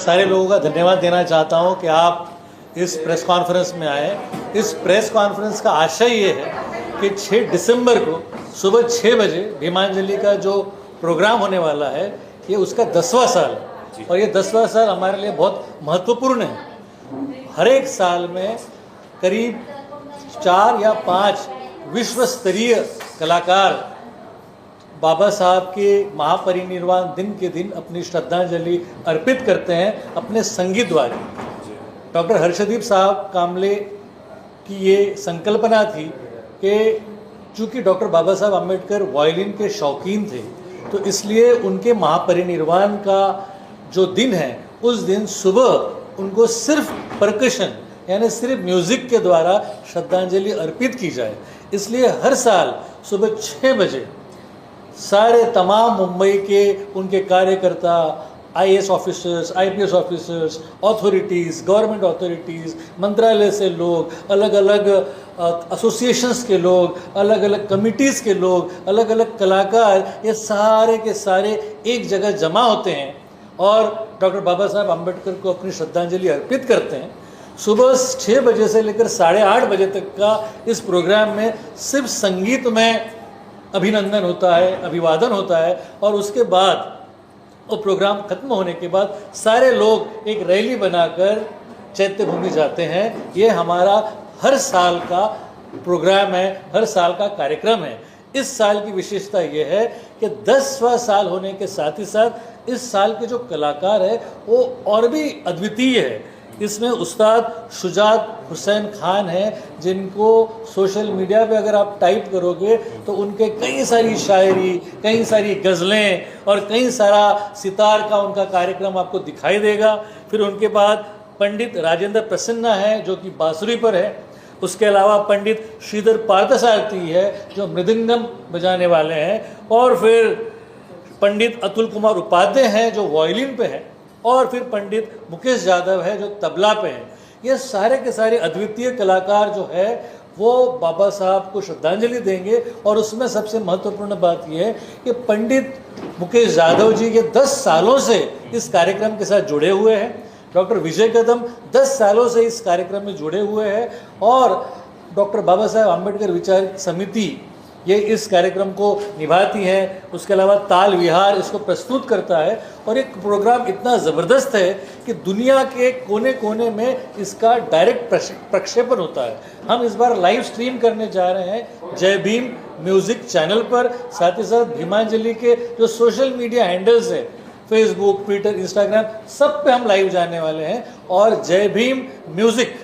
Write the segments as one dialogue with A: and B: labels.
A: सारे लोगों का धन्यवाद देना चाहता हूं कि आप इस प्रेस कॉन्फ्रेंस में आए। इस प्रेस कॉन्फ्रेंस का आशय ये है कि 6 दिसंबर को सुबह 6 बजे भीमांजलि का जो प्रोग्राम होने वाला है ये उसका 10वां साल है और ये 10वां साल हमारे लिए बहुत महत्वपूर्ण है। हर एक साल में करीब 4 या 5 विश्व स्तरीय कलाकार बाबा साहब के महापरिनिर्वाण दिन के दिन अपनी श्रद्धांजलि अर्पित करते हैं अपने संगीत द्वारा। डॉक्टर हर्षदीप साहब कामले की ये संकल्पना थी कि चूँकि डॉक्टर बाबा साहब अम्बेडकर वायलिन के शौकीन थे तो इसलिए उनके महापरिनिर्वाण का जो दिन है उस दिन सुबह उनको सिर्फ परकशन यानी सिर्फ म्यूज़िक के द्वारा श्रद्धांजलि अर्पित की जाए। इसलिए हर साल सुबह 6 बजे सारे तमाम मुंबई के उनके कार्यकर्ता, IAS officers, IPS officers, authorities, government authorities, मंत्रालय से लोग, अलग अलग एसोसिएशंस के लोग, अलग अलग कमिटीज़ के लोग, अलग अलग कलाकार, ये सारे के सारे एक जगह जमा होते हैं और डॉक्टर बाबा साहब अम्बेडकर को अपनी श्रद्धांजलि अर्पित करते हैं। सुबह 6 बजे से लेकर 8:30 बजे तक का इस प्रोग्राम में सिर्फ संगीत में अभिनंदन होता है, अभिवादन होता है और उसके बाद वो प्रोग्राम खत्म होने के बाद सारे लोग एक रैली बनाकर चैत्य भूमि जाते हैं। ये हमारा हर साल का प्रोग्राम है, हर साल का कार्यक्रम है। इस साल की विशेषता ये है कि 10वां साल होने के साथ ही साथ इस साल के जो कलाकार है वो और भी अद्वितीय है। इसमें उस्ताद शुजात हुसैन खान हैं जिनको सोशल मीडिया पे अगर आप टाइप करोगे तो उनके कई सारी शायरी, कई सारी गज़लें और कई सारा सितार का उनका कार्यक्रम आपको दिखाई देगा। फिर उनके बाद पंडित राजेंद्र प्रसन्ना है जो कि बांसुरी पर है। उसके अलावा पंडित श्रीधर पार्थसारथी है जो मृदंगम बजाने वाले हैं और फिर पंडित अतुल कुमार उपाध्याय हैं जो वायलिन पे है और फिर पंडित मुकेश यादव है जो तबला पे हैं। ये सारे के सारे अद्वितीय कलाकार जो है वो बाबा साहब को श्रद्धांजलि देंगे और उसमें सबसे महत्वपूर्ण बात यह है कि पंडित मुकेश यादव जी ये 10 सालों से इस कार्यक्रम के साथ जुड़े हुए हैं। डॉक्टर विजय कदम 10 सालों से इस कार्यक्रम में जुड़े हुए हैं और डॉक्टर बाबा साहब अम्बेडकर विचार समिति ये इस कार्यक्रम को निभाती है। उसके अलावा ताल विहार इसको प्रस्तुत करता है और एक प्रोग्राम इतना ज़बरदस्त है कि दुनिया के कोने कोने में इसका डायरेक्ट प्रक्षेपण होता है। हम इस बार लाइव स्ट्रीम करने जा रहे हैं जय भीम म्यूज़िक चैनल पर, साथ ही साथ भीमांजलि के जो सोशल मीडिया हैंडल्स है फेसबुक, ट्विटर, इंस्टाग्राम, सब पे हम लाइव जाने वाले हैं। और जय भीम म्यूज़िक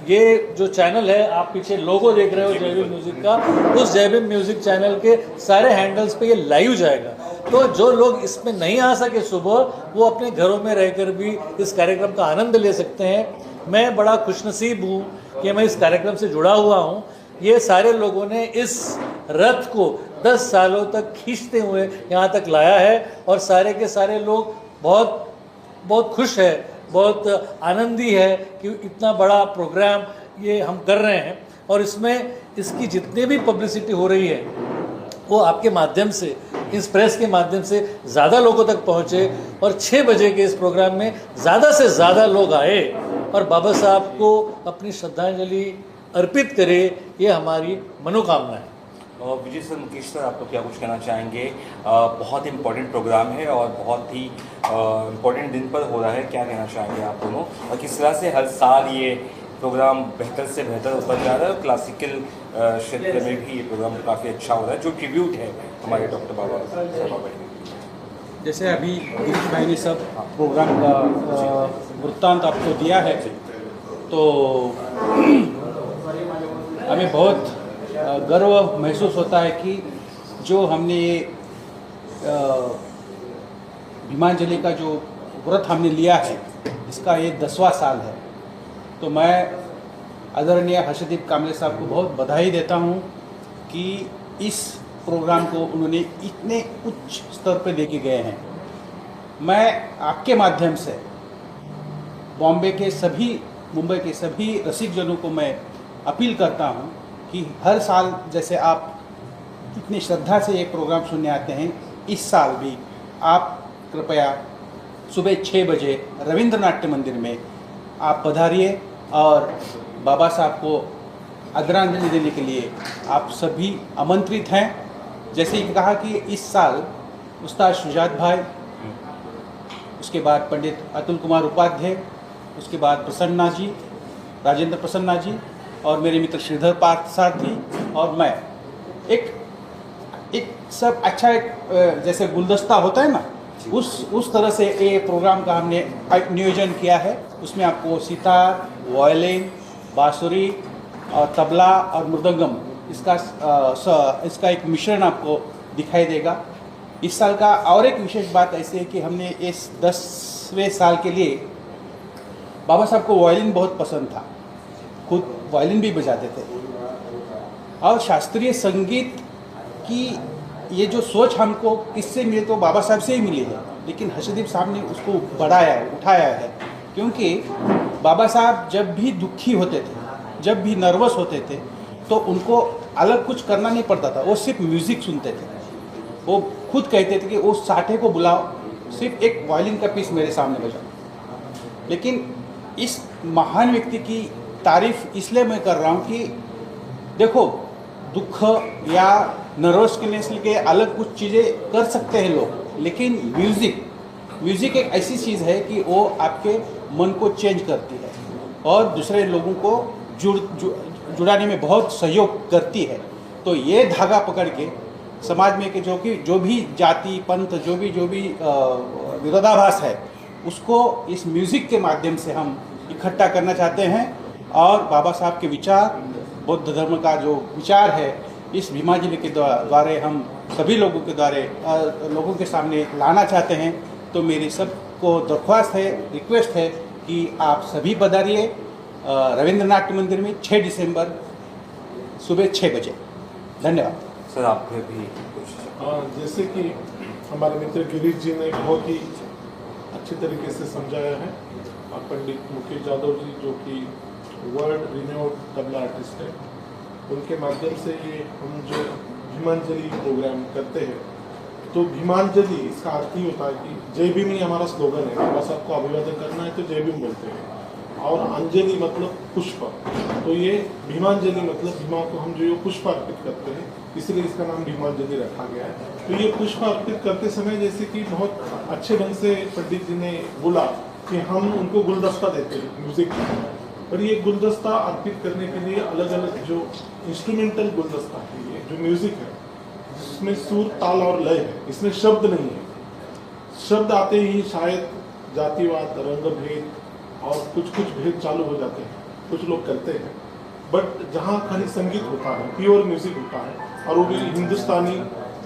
A: ये जो चैनल है, आप पीछे लोगो देख रहे हो जय भीम म्यूज़िक का, उस जय भीम म्यूज़िक चैनल के सारे हैंडल्स पे ये लाइव जाएगा। तो जो लोग इसमें नहीं आ सके सुबह, वो अपने घरों में रहकर भी इस कार्यक्रम का आनंद ले सकते हैं। मैं बड़ा खुशनसीब हूँ कि मैं इस कार्यक्रम से जुड़ा हुआ हूँ। ये सारे लोगों ने इस रथ को 10 सालों तक खींचते हुए यहाँ तक लाया है और सारे के सारे लोग बहुत बहुत खुश है, बहुत आनंदी है कि इतना बड़ा प्रोग्राम ये हम कर रहे हैं और इसमें इसकी जितनी भी पब्लिसिटी हो रही है वो आपके माध्यम से, इस प्रेस के माध्यम से ज़्यादा लोगों तक पहुँचे और 6 बजे के इस प्रोग्राम में ज़्यादा से ज़्यादा लोग आए और बाबा साहब को अपनी श्रद्धांजलि अर्पित करे, ये हमारी मनोकामना है।
B: विजय सर, मुकेश सर, आप तो क्या कुछ कहना चाहेंगे? बहुत ही इम्पोर्टेंट प्रोग्राम है और बहुत ही इम्पोर्टेंट दिन पर हो रहा है, क्या कहना चाहेंगे आप दोनों? और किस तरह से हर साल ये प्रोग्राम बेहतर से बेहतर होता जा रहा है और क्लासिकल क्षेत्र में भी ये प्रोग्राम काफ़ी अच्छा हो रहा है, जो ट्रिब्यूट है हमारे डॉक्टर बाबा साहब अम्बेडकर।
C: जैसे अभी गिरीश भाई ने सब प्रोग्राम का वृत्तांत आपको दिया है, तो हमें बहुत गर्व महसूस होता है कि जो हमने ये भीमांजलि का जो व्रत हमने लिया है इसका ये 10वां साल है। तो मैं आदरणीय हर्षदीप कामले साहब को बहुत बधाई देता हूँ कि इस प्रोग्राम को उन्होंने इतने उच्च स्तर पर लेके गए हैं। मैं आपके माध्यम से बॉम्बे के सभी, मुंबई के सभी रसिकजनों को मैं अपील करता हूँ कि हर साल जैसे आप इतनी श्रद्धा से एक प्रोग्राम सुनने आते हैं, इस साल भी आप कृपया सुबह 6 बजे रविंद्र नाट्य मंदिर में आप पधारिए और बाबा साहब को आदरांजलि देने के लिए आप सभी आमंत्रित हैं। जैसे कि कहा कि इस साल उस्ताद शुजात भाई, उसके बाद पंडित अतुल कुमार उपाध्याय, उसके बाद प्रसन्ना जी, राजेंद्र प्रसन्ना जी और मेरे मित्र श्रीधर पार्थ सारथी और मैं एक सब अच्छा एक जैसे गुलदस्ता होता है ना, उस तरह से ये प्रोग्राम का हमने नियोजन किया है। उसमें आपको सितार, वायलिन, बांसुरी और तबला और मृदंगम इसका एक मिश्रण आपको दिखाई देगा। इस साल का और एक विशेष बात ऐसी है कि हमने इस 10वें साल के लिए, बाबा साहब को वायलिन बहुत पसंद था, खुद वायलिन भी बजाते थे और शास्त्रीय संगीत की ये जो सोच हमको किससे मिली तो बाबा साहब से ही मिली है, लेकिन हर्षदीप साहब ने उसको बढ़ाया है, उठाया है। क्योंकि बाबा साहब जब भी दुखी होते थे, जब भी नर्वस होते थे, तो उनको अलग कुछ करना नहीं पड़ता था, वो सिर्फ म्यूज़िक सुनते थे। वो खुद कहते थे कि वो साठे को बुलाओ, सिर्फ एक वायलिन का पीस मेरे सामने बजाओ। लेकिन इस महान व्यक्ति की तारीफ इसलिए मैं कर रहा हूँ कि देखो, दुख या नर्वसनेस के अलग कुछ चीज़ें कर सकते हैं लोग, लेकिन म्यूज़िक एक ऐसी चीज़ है कि वो आपके मन को चेंज करती है और दूसरे लोगों को जुड़ाने में बहुत सहयोग करती है। तो ये धागा पकड़ के समाज में कि जो भी जाति पंथ जो भी विरोधाभास है, उसको इस म्यूज़िक के माध्यम से हम इकट्ठा करना चाहते हैं और बाबा साहब के विचार, बौद्ध धर्म का जो विचार है, इस भीमांजलि के द्वारा हम सभी लोगों के सामने लाना चाहते हैं। तो मेरी सबको दरख्वास्त है, रिक्वेस्ट है कि आप सभी पधारिए रविंद्र नाट्य मंदिर में 6 दिसंबर सुबह 6 बजे। धन्यवाद
B: सर। आप भी कुछ?
D: जैसे कि हमारे मित्र गिरीश जी ने बहुत ही अच्छे तरीके से समझाया है, पंडित मुकेश यादव जी जो कि वर्ल्ड रिनोड तबला आर्टिस्ट है, उनके माध्यम से ये हम जो भीमांजलि प्रोग्राम करते हैं, तो भीमांजलि इसका अर्थ ही होता है कि जय भीम ही हमारा स्लोगन है। बाबा साहब को अभिवादन करना है तो जय भीम बोलते हैं, और अंजलि मतलब पुष्प, तो ये भीमांजलि मतलब भीमा को हम जो पुष्प अर्पित करते हैं, इसलिए इसका नाम भीमांजलि रखा गया है। तो ये पुष्प अर्पित करते समय जैसे कि बहुत अच्छे ढंग से पंडित जी ने बोला कि हम उनको गुलदस्ता देते हैं म्यूजिक का, पर ये गुलदस्ता अर्पित करने के लिए अलग अलग जो इंस्ट्रूमेंटल गुलदस्ता है, ये जो म्यूजिक है जिसमें सुर, ताल और लय है, इसमें शब्द नहीं है। शब्द आते ही शायद जातिवाद, रंग भेद और कुछ भेद चालू हो जाते हैं, कुछ लोग करते हैं। बट जहाँ खाली संगीत होता है, प्योर म्यूजिक होता है, और वो भी हिंदुस्तानी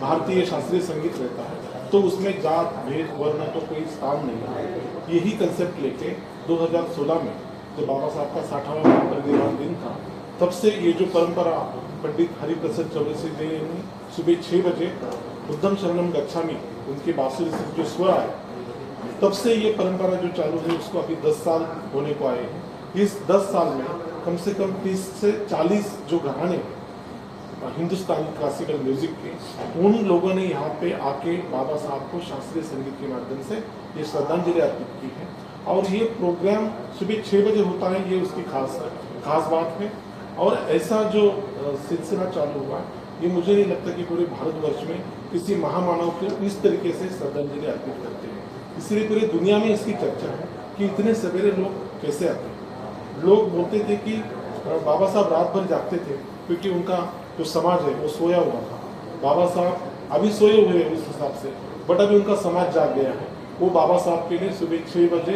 D: भारतीय शास्त्रीय संगीत रहता है, तो उसमें जात भेद वर्ण तो कोई स्थान नहीं है। यही कंसेप्ट लेके 2016 में जब बाबा साहब का 60वां परिनिर्वाण दिन था, तब से ये जो परंपरा पंडित हरिप्रसाद चौरसी जी ने सुबह 6 बजे उद्धम शरणम गच्छामी उनके बांसुरी से जो स्वर आए, तब से ये परंपरा जो चालू है उसको अभी 10 साल होने को आए हैं। इस 10 साल में कम से कम 30 से 40 जो घराने हिंदुस्तानी क्लासिकल म्यूजिक के, उन लोगों ने यहाँ पे आके बाबा साहब को शास्त्रीय संगीत के माध्यम से ये श्रद्धांजलि अर्पित की है। और ये प्रोग्राम सुबह 6 बजे होता है, ये उसकी खास बात है। और ऐसा जो सिलसिला चालू हुआ, ये मुझे नहीं लगता कि पूरे भारतवर्ष में किसी महामानव को इस तरीके से श्रद्धांजलि अर्पित करते हैं। इसलिए पूरी दुनिया में इसकी चर्चा है कि इतने सवेरे लोग कैसे आते हैं। लोग बोलते थे कि बाबा साहब रात भर जागते थे क्योंकि उनका जो समाज है वो सोया हुआ था। बाबा साहब अभी सोए हुए हैं उस हिसाब से, बट अभी उनका समाज जाग गया है। वो बाबा साहब के लिए सुबह 6 बजे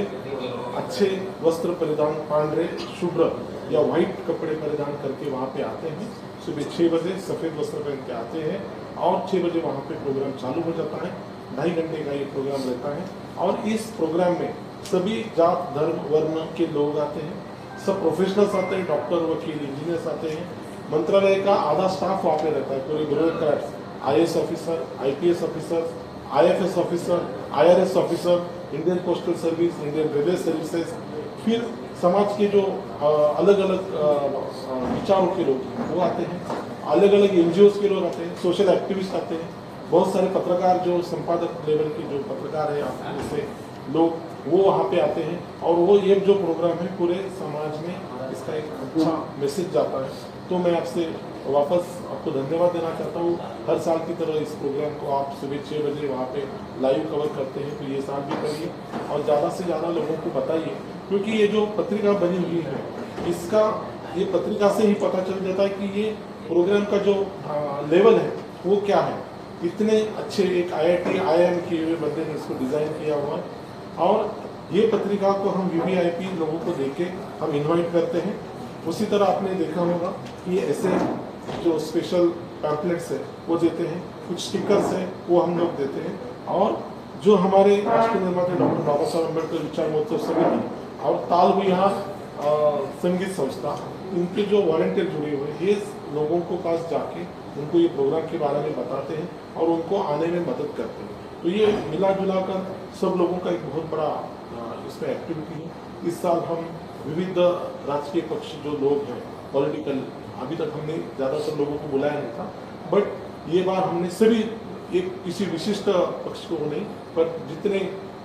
D: अच्छे वस्त्र परिधान, पांढरे शुभ्र या व्हाइट कपड़े परिधान करके वहाँ पे आते हैं। सुबह 6 बजे सफ़ेद वस्त्र पहन के आते हैं और 6 बजे वहाँ पे प्रोग्राम चालू हो जाता है। 2.5 घंटे का ये प्रोग्राम रहता है और इस प्रोग्राम में सभी जात धर्म वर्ण के लोग आते हैं, सब प्रोफेशनल्स आते हैं, डॉक्टर वकील इंजीनियर्स आते हैं। मंत्रालय का आधा स्टाफ वहाँ पे रहता है, पूरे bureaucrats, IAS officer, IPS officer, IFS officer, IRS officer, Indian postal service, Indian railway services, फिर समाज के जो अलग अलग विचारों के लोग वो आते हैं, अलग अलग NGOs के लोग आते हैं, सोशल एक्टिविस्ट आते हैं, बहुत सारे पत्रकार जो संपादक लेवल के जो पत्रकार है, जैसे लोग वो वहाँ पे आते हैं और वो ये जो प्रोग्राम है पूरे समाज में इसका एक अच्छा मैसेज जाता है। तो मैं आपसे वापस आपको धन्यवाद देना चाहता हूँ। हर साल की तरह इस प्रोग्राम को आप सुबह 6 बजे वहाँ पे लाइव कवर करते हैं, तो ये साल भी करिए और ज़्यादा से ज़्यादा लोगों को बताइए, क्योंकि ये जो पत्रिका बनी हुई है इसका ये पत्रिका से ही पता चल जाता है कि ये प्रोग्राम का जो लेवल है वो क्या है। इतने अच्छे एक IIT IIM किए हुए बंदे ने इसको डिज़ाइन किया हुआ है और ये पत्रिका को हम VVIP लोगों को देके हम इनवाइट करते हैं। उसी तरह आपने देखा होगा कि ऐसे जो स्पेशल पैम्पलेट्स है वो देते हैं, कुछ स्टिकर्स है वो हम लोग देते हैं और जो हमारे राष्ट्र निर्माता डॉक्टर बाबा साहब अम्बेडकर विचार महोत्सव समिति और ताल विहार संगीत संस्था, इनके जो वॉलंटियर जुड़े हुए ये लोगों को पास जाके उनको ये प्रोग्राम के बारे में बताते हैं और उनको आने में मदद करते हैं। तो ये मिला जुला कर सब लोगों का एक बहुत बड़ा इसमें एक्टिविटी है। इस साल हम विविध राजकीय पक्ष जो लोग हैं पॉलिटिकल, अभी तक हमने ज़्यादातर लोगों को बुलाया नहीं था, बट ये बार हमने सभी एक किसी विशिष्ट पक्ष को नहीं पर जितने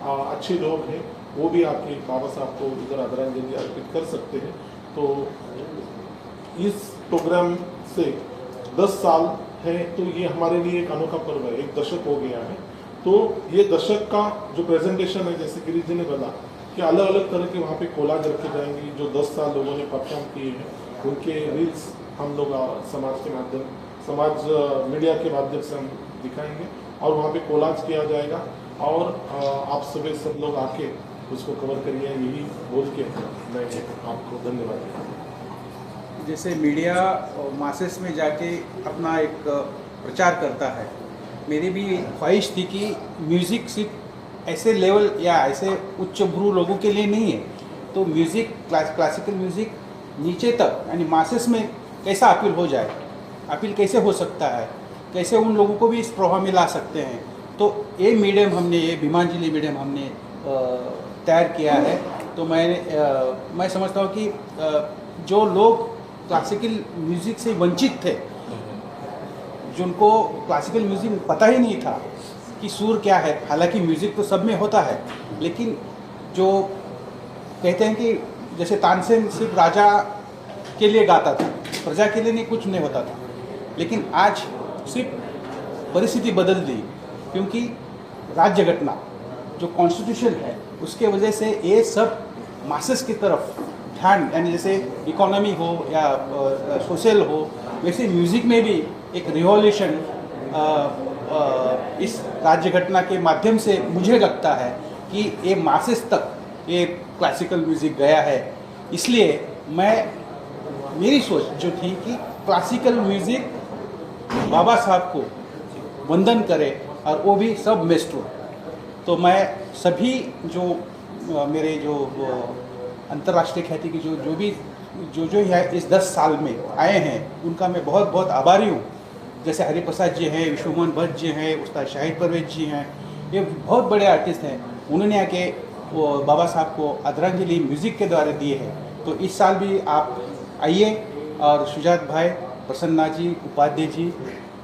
D: अच्छे लोग हैं वो भी आपके बाबा साहब को इधर आदरांजलि अर्पित कर सकते हैं। तो इस प्रोग्राम से 10 साल है तो ये हमारे लिए एक अनोखा पर्व है, एक दशक हो गया है। तो ये दशक का जो प्रेजेंटेशन है, जैसे गिरीश जी ने बोला कि अलग अलग तरह के वहाँ पे कोलाज रखे जाएंगे, जो 10 साल लोगों ने परफॉर्म किए हैं उनके रील्स हम लोग समाज के माध्यम समाज मीडिया के माध्यम से हम दिखाएंगे और वहाँ पे कोलाज किया जाएगा और आप सब लोग आके उसको कवर करिए, यही बोल के मैं आपको धन्यवाद देता हूँ।
C: जैसे मीडिया मासेस में जाके अपना एक प्रचार करता है, मेरी भी ख्वाहिश थी कि म्यूज़िक सिर्फ ऐसे लेवल या ऐसे उच्च भ्रू लोगों के लिए नहीं है, तो म्यूज़िक क्लासिकल म्यूज़िक नीचे तक यानी मासेस में कैसा अपील हो जाए, अपील कैसे हो सकता है, कैसे उन लोगों को भी इस प्रभाव में ला सकते हैं। तो ये मीडियम हमने, ये भीमांजलि मीडियम हमने तैयार किया है। तो मैं समझता हूँ कि जो लोग क्लासिकल म्यूज़िक से वंचित थे, जिनको क्लासिकल म्यूज़िक पता ही नहीं था कि सुर क्या है, हालांकि म्यूज़िक तो सब में होता है, लेकिन जो कहते हैं कि जैसे तानसेन सिर्फ राजा के लिए गाता था, प्रजा के लिए नहीं, कुछ नहीं होता था, लेकिन आज सिर्फ परिस्थिति बदल दी, क्योंकि राज्य घटना जो कॉन्स्टिट्यूशन है उसके वजह से ये सब मासेस की तरफ ध्यान, यानी जैसे इकोनॉमी हो या सोशल हो, वैसे म्यूज़िक में भी एक रिवॉल्यूशन इस राज्य घटना के माध्यम से मुझे लगता है कि ये मासेस तक ये क्लासिकल म्यूज़िक गया है। इसलिए मेरी सोच जो थी कि क्लासिकल म्यूज़िक बाबा साहब को वंदन करे और वो भी सब मेस्ट्रो। तो मैं सभी जो मेरे जो अंतर्राष्ट्रीय ख्याति की जो है इस 10 साल में आए हैं उनका मैं बहुत बहुत आभारी हूँ। जैसे हरिप्रसाद जी हैं, विश्वमोहन भट्ट जी हैं, उस्ताद शाहिद परवेज जी हैं, ये बहुत बड़े आर्टिस्ट हैं, उन्होंने आके वो बाबा साहब को आदरांजलि म्यूज़िक के द्वारा दिए हैं। तो इस साल भी आप आइए और सुजात भाई, प्रसन्ना जी, उपाध्याय जी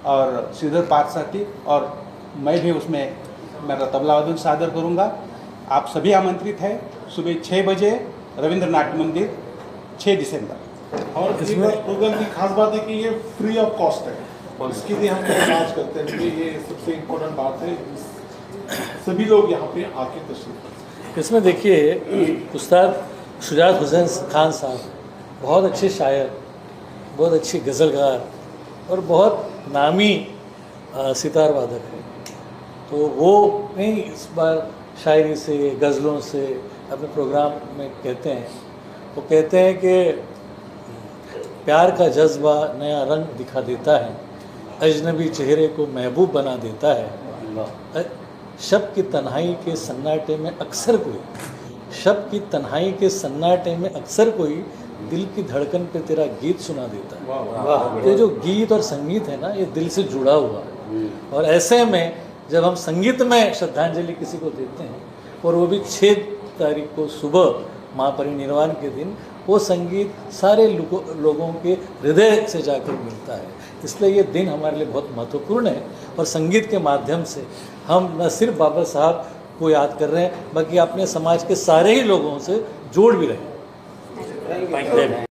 C: और श्रीधर पार्थसारथी और मैं भी उसमें मेरा तबला वादन सादर करूँगा। आप सभी आमंत्रित हैं, सुबह 6 बजे रविंद्र नाट्य मंदिर, 6 दिसंबर।
D: और इसमें प्रोग्राम की खास बात है कि ये फ्री ऑफ कॉस्ट है और इसके लिए हम चार्ज करते हैं, क्योंकि ये सबसे इम्पोर्टेंट बात है, सभी लोग यहाँ पे आके तशरीफ रखते हैं।
A: इसमें देखिए उस्ताद शुजात हुसैन खान साहब बहुत अच्छे शायर, बहुत अच्छे गज़लगार और बहुत नामी सितार वादक हैं। तो वो नहीं इस बार शायरी से, गज़लों से अपने प्रोग्राम में कहते हैं, वो कहते हैं कि प्यार का जज्बा नया रंग दिखा देता है, अजनबी चेहरे को महबूब बना देता है। शब की तन्हाई के सन्नाटे में अक्सर कोई, शब की तन्हाई के सन्नाटे में अक्सर कोई दिल की धड़कन पे तेरा गीत सुना देता है। ये जो गीत और संगीत है ना, ये दिल से जुड़ा हुआ है। और ऐसे में जब हम संगीत में श्रद्धांजलि किसी को देते हैं और वो भी 6 तारीख को सुबह महापरिनिर्वाण के दिन, वो संगीत सारे लोगों के हृदय से जाकर मिलता है। इसलिए ये दिन हमारे लिए बहुत महत्वपूर्ण है और संगीत के माध्यम से हम न सिर्फ बाबा साहब को याद कर रहे हैं, बल्कि अपने समाज के सारे ही लोगों से जोड़ भी रहे हैं।
B: Thank you.